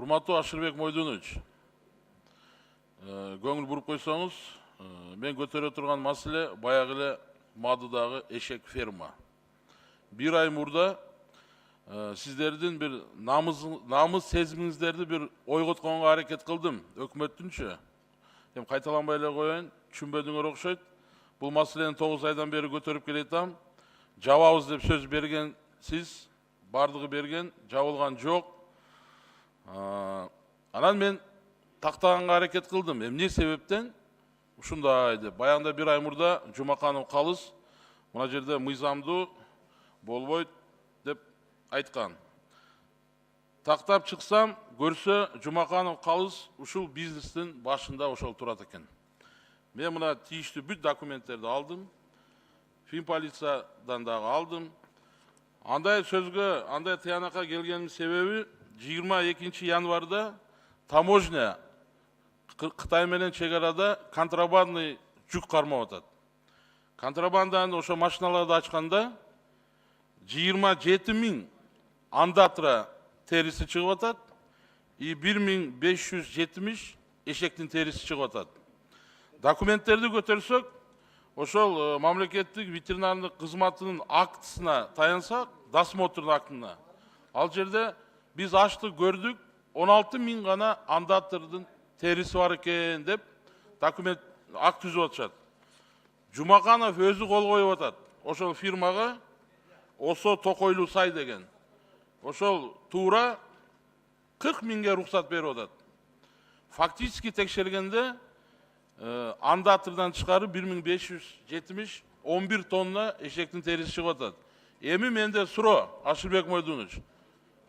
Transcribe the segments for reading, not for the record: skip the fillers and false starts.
Урматтуу Ашырбек Мойдонович, көңүл буруп койсоңуз, мен көтөрө турган маселе баягы эле Мадыдагы эшек ферма. Bir ай мурда сиздердин бир намыс сезимиңиздерди бир ойготконго аракет кылдым, өкмөттүнчө. Эми кайталанбай эле коеюн, түшүнбөдүңөр окшойт. Бул маселени 9 айдан бери көтөрүп келатам. Жабабыз деп сөз берген сиз, бардыгы берген, жабылган жок. Анан мен тактаганга аракет кылдым. Эмне себептен? Ушундай деп. Баягында 1 ай мурда Жумаканов Калыс мына жерде мыйзамдуу болбойт деп айткан. Тактап чыксам, көрсө Жумаканов Калыс ушул бизнестин башында ошол турат экен. Мен мына тийиштүү бүт документтерди алдым. Финполициядан дагы алдым. Андай сөзгө, андай тыянакка келгеним себеби 22 январда таможня Кытай менен чек арада контрабандный жүк кармап атат. Контрабанданы ошо машиналарды ачканда 27 000 андатра териси чыгып атат, 1570 эшектин териси чыгып атат. Документтерди көтөрсөк, ошол мамлекеттик ветеринардык кызматынын актысына таянсак, досмотрдун актына, ал жерде биз ачтык көрдүк, 16 000 гана андатрдын териси бар экен деп документ акт түзүп атышат. Жумаканов өзү кол коюп атат. Ошол фирмага Осо Токойлуу сай деген. Ошол туура 40 000ге рухсат берип атат. Фактически текшергенде андатрдан чыгарып 1570 11 тонна эшектин териси чыгып атат. Эми менде суроо, Ашырбек Мойдонович,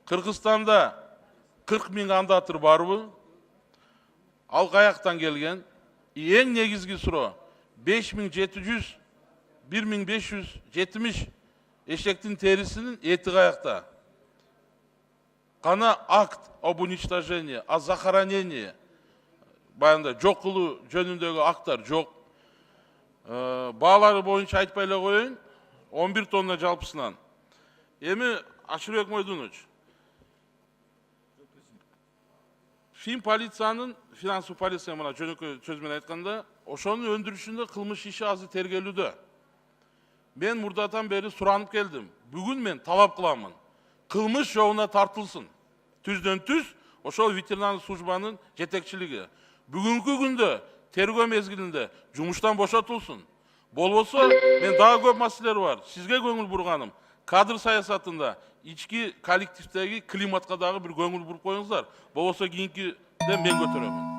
Кыргызстанда 40 000 андатр барбы? Ал каяктан келген? Эң негизги суроо, 5700 1570 эшектин терисинин эти каякта? Кана акт об уничтожении, о захоронении, баягында жок кылуу жөнүндөгү акттар жок. Баалары боюнча айтпай эле коеюн, 11 тонна жалпысынан. Эми Ашырбек Мойдонович, Финполициянын, финансовый полиция мына жөнөкөй сөз менен айтканда, ошонун өндүрүшүндө кылмыш иши азыр тергелүүдө. Мен мурдатан бери суранып келдим. Бүгүн мен талап кыламын. Кылмыш жолуна тартылсын. Түздөн түз ошол ветеринардык службанын жетекчилиги. Бүгүнкү күндө тергөө мезгилинде жумуштан бошотулсын. Болбосо мен дагы көп маселелер бар. Сизге көңүл бурганым. Кадр саясатында ички коллективдеги климатка дагы бир көңүл буруп коюңуздар. Болбосо кийинкиде мен көтөрөмүн.